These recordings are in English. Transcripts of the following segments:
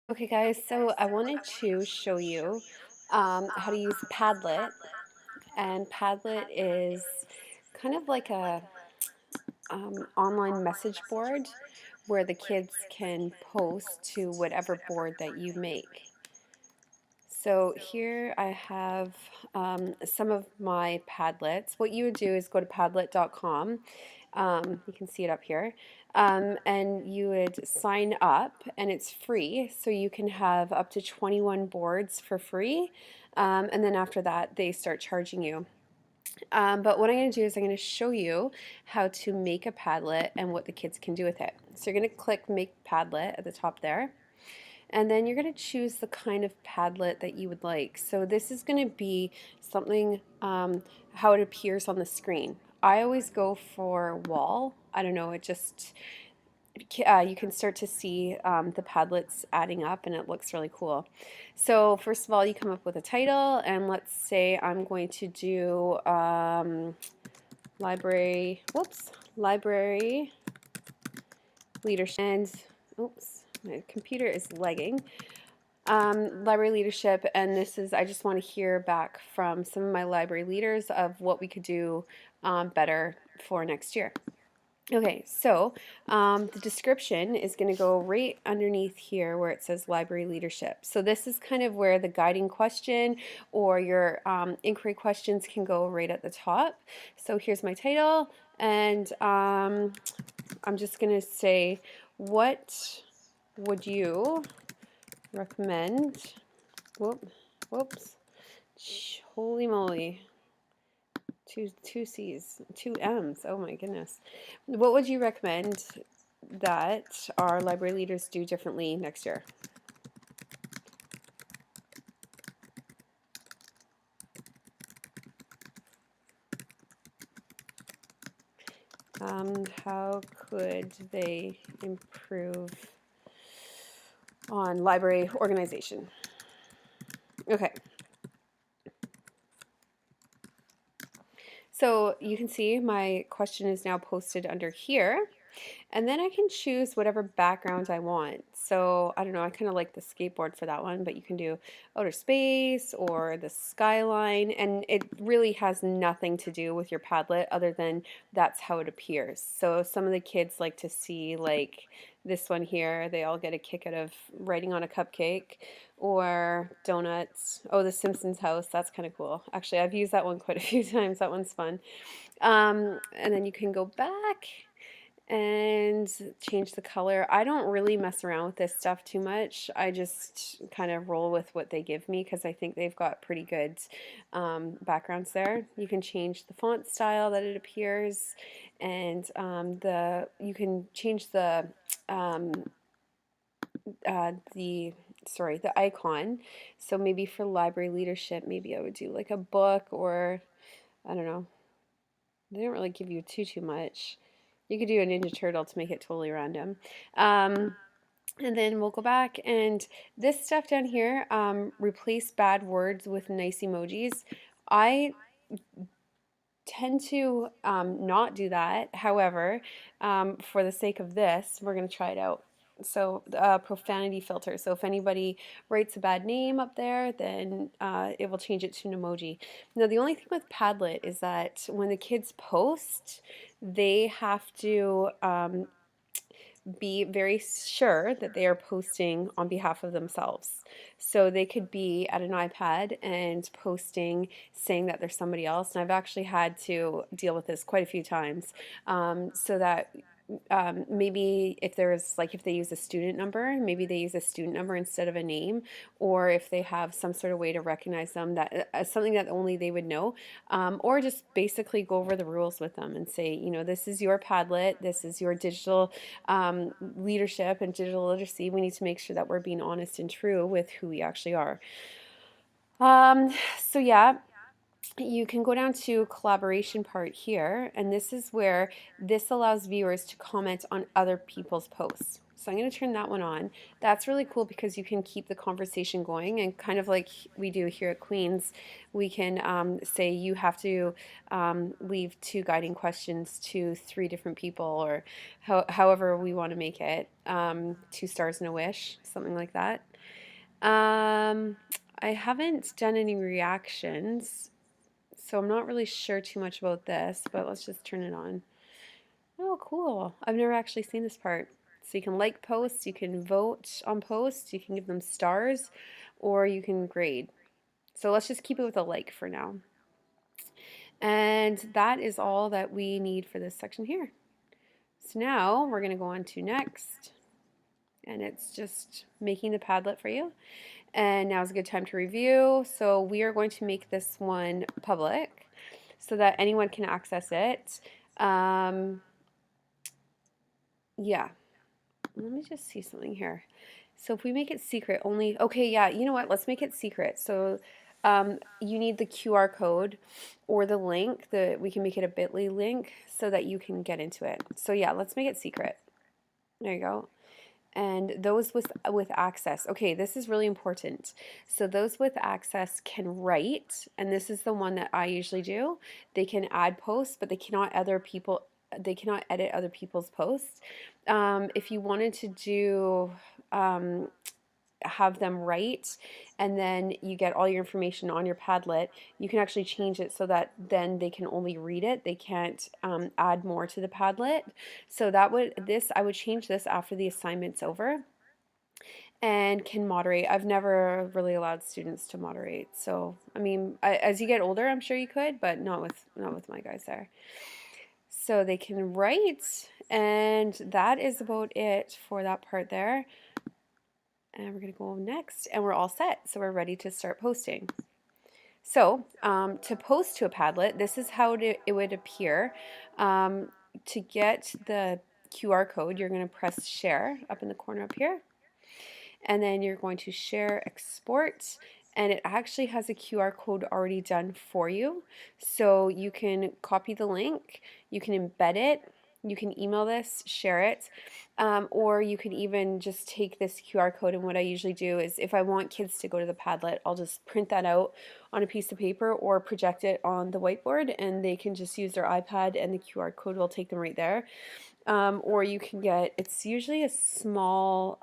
Okay guys, so I wanted to show you how to use Padlet. And Padlet is kind of like a online message board where the kids can post to whatever board that you make. So here I have some of my Padlets. What you would do is go to padlet.com. You can see it up here. And you would sign up, and it's free. So you can have up to 21 boards for free. And then after that, they start charging you. But what I'm going to do is I'm going to show you how to make a Padlet and what the kids can do with it. So you're going to click Make Padlet at the top there. And then you're going to choose the kind of Padlet that you would like. So this is going to be something how it appears on the screen. I always go for wall. I don't know, it just you can start to see the Padlets adding up, and it looks really cool. So first of all, you come up with a title, and let's say I'm going to do library leadership. And oops, my computer is lagging. Library leadership, and this is, I just want to hear back from some of my library leaders of what we could do better for next year. Okay, so the description is going to go right underneath here where it says library leadership. So this is kind of where the guiding question or your inquiry questions can go right at the top. So here's my title, and I'm just going to say, what would you recommend? Whoops. Holy moly. Two C's, two M's. Oh my goodness. What would you recommend that our library leaders do differently next year? How could they improve on library organization? Okay. So you can see my question is now posted under here. And then I can choose whatever background I want. So I don't know, I kind of like the skateboard for that one, but you can do outer space or the skyline, and it really has nothing to do with your Padlet other than that's how it appears. So some of the kids like to see, like this one here, they all get a kick out of writing on a cupcake, or donuts. Oh, the Simpsons house, that's kind of cool. Actually, I've used that one quite a few times. That one's fun. And then you can go back and change the color. I don't really mess around with this stuff too much. I just kind of roll with what they give me because I think they've got pretty good backgrounds there. You can change the font style that it appears, and you can change um, the icon. So maybe for library leadership, maybe I would do like a book, or I don't know. They don't really give you too much. You could do a Ninja Turtle to make it totally random. And then we'll go back, and this stuff down here, replace bad words with nice emojis. I tend to not do that. However, for the sake of this, we're going to try it out. So profanity filter. So if anybody writes a bad name up there, then it will change it to an emoji. Now the only thing with Padlet is that when the kids post, they have to be very sure that they are posting on behalf of themselves. So they could be at an iPad and posting saying that they're somebody else. And I've actually had to deal with this quite a few times, so that maybe if there's like, if they use a student number, maybe they use a student number instead of a name, or if they have some sort of way to recognize them, that something that only they would know, or just basically go over the rules with them and say, you know, this is your Padlet, this is your digital leadership and digital literacy. We need to make sure that we're being honest and true with who we actually are. So yeah, you can go down to collaboration part here, and this is where this allows viewers to comment on other people's posts. So I'm going to turn that one on. That's really cool because you can keep the conversation going, and kind of like we do here at Queen's, we can say you have to leave 2 guiding questions to 3 different people, or however we want to make it, 2 stars and a wish, something like that. Um, I haven't done any reactions, so I'm not really sure too much about this, but let's just turn it on. Oh, cool. I've never actually seen this part. So you can like posts, you can vote on posts, you can give them stars, or you can grade. So let's just keep it with a like for now. And that is all that we need for this section here. So now we're going to go on to next, and it's just making the Padlet for you. And now is a good time to review. So we are going to make this one public so that anyone can access it. Yeah, let me just see something here. So if we make it secret only, okay, yeah, you know what? Let's make it secret. So you need the QR code or the link. We can make it a bit.ly link so that you can get into it. So yeah, let's make it secret. There you go. And those with access. Okay, this is really important. So those with access can write, and this is the one that I usually do. They can add posts, but they cannot edit other people's posts. If you wanted to do have them write and then you get all your information on your Padlet, you can actually change it so that then they can only read it. They can't add more to the Padlet. So I would change this after the assignment's over and can moderate. I've never really allowed students to moderate. So, I mean, as you get older, I'm sure you could, but not with my guys there. So they can write, and that is about it for that part there. And we're going to go next, and we're all set. So we're ready to start posting. So to post to a Padlet, this is how it would appear. To get the QR code, you're going to press share up in the corner up here. And then you're going to share export, and it actually has a QR code already done for you. So you can copy the link, you can embed it, you can email this, share it, or you can even just take this QR code. And what I usually do is if I want kids to go to the Padlet, I'll just print that out on a piece of paper or project it on the whiteboard, and they can just use their iPad and the QR code will take them right there. Or you can it's usually a small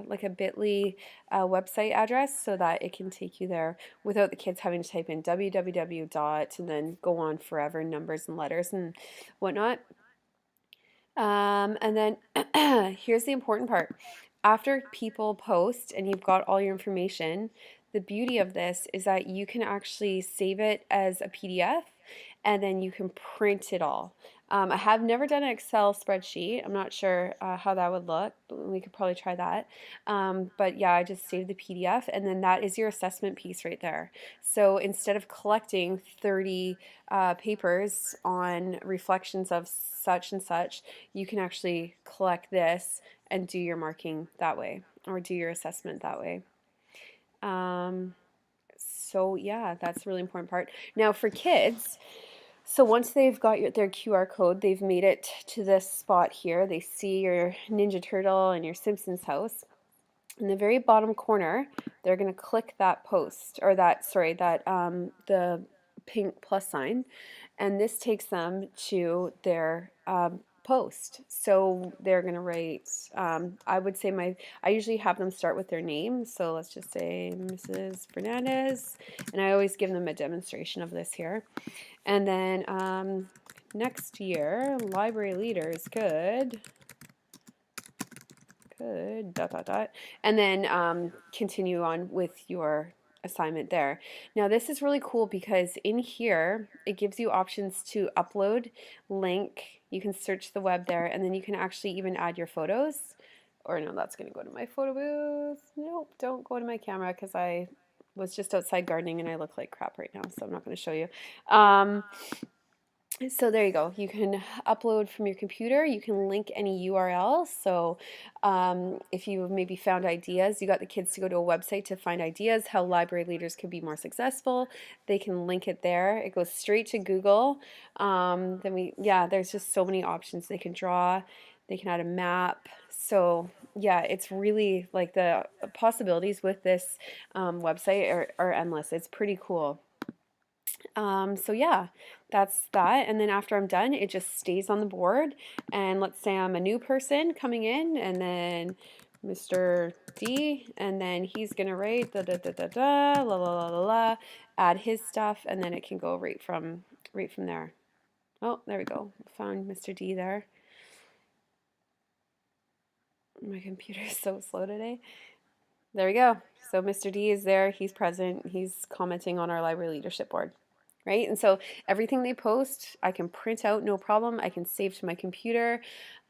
like a bit.ly website address so that it can take you there without the kids having to type in www dot and then go on forever numbers and letters and whatnot. And then here's the important part. After people post and you've got all your information, the beauty of this is that you can actually save it as a PDF and then you can print it all. I have never done an Excel spreadsheet. I'm not sure how that would look. We could probably try that. But yeah, I just saved the PDF, and then that is your assessment piece right there. So instead of collecting 30 papers on reflections of such and such, you can actually collect this and do your marking that way or do your assessment that way. So yeah, that's a really important part. Now for kids, so once they've got their QR code, they've made it to this spot here. They see your Ninja Turtle and your Simpsons house. In the very bottom corner, they're going to click that post, or the pink plus sign, and this takes them to their post. So they're going to write, I would say I usually have them start with their name. So let's just say Mrs. Fernandez, and I always give them a demonstration of this here. And then next year, library leaders could and then continue on with your assignment there. Now this is really cool because in here it gives you options to upload, link, you can search the web there, and then you can actually even add your photos. Or no, that's going to go to my photo booth. Nope, don't go to my camera because I was just outside gardening and I look like crap right now, so I'm not going to show you. So there you go. You can upload from your computer. You can link any URL. So if you maybe found ideas, you got the kids to go to a website to find ideas, how library leaders could be more successful. They can link it there. It goes straight to Google. There's just so many options. They can draw. They can add a map. So yeah, it's really like the possibilities with this website are endless. It's pretty cool. So yeah, that's that. And then after I'm done, it just stays on the board. And let's say I'm a new person coming in, and then Mr. D, and then he's gonna write da da da da da la la la la la, add his stuff, and then it can go right from there. Oh, there we go. Found Mr. D there. My computer is so slow today. There we go. So Mr. D is there. He's present. He's commenting on our library leadership board, right? And so everything they post, I can print out, no problem. I can save to my computer.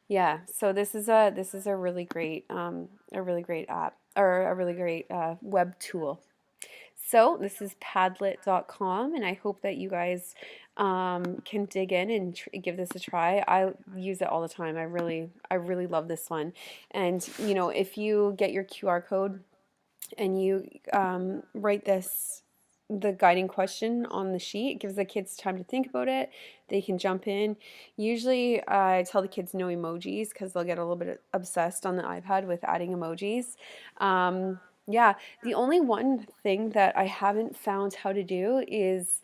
Yeah. So this is a really great app, or a really great web tool. So this is Padlet.com, and I hope that you guys can dig in and give this a try. I use it all the time. I really love this one. And you know, if you get your QR code and you write the guiding question on the sheet, it gives the kids time to think about it. They can jump in. Usually I tell the kids no emojis because they'll get a little bit obsessed on the iPad with adding emojis. Yeah, the only one thing that I haven't found how to do is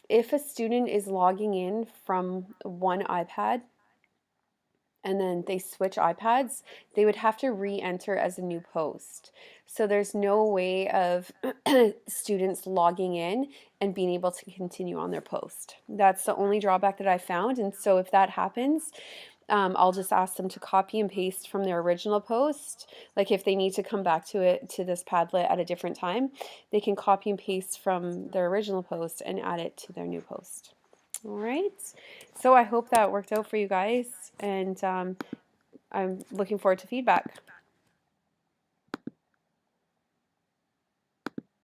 if a student is logging in from one iPad and then they switch iPads, they would have to re-enter as a new post. So there's no way of students logging in and being able to continue on their post. That's the only drawback that I found. And so if that happens, I'll just ask them to copy and paste from their original post. Like if they need to come back to this Padlet at a different time, they can copy and paste from their original post and add it to their new post. All right. So I hope that worked out for you guys, and I'm looking forward to feedback.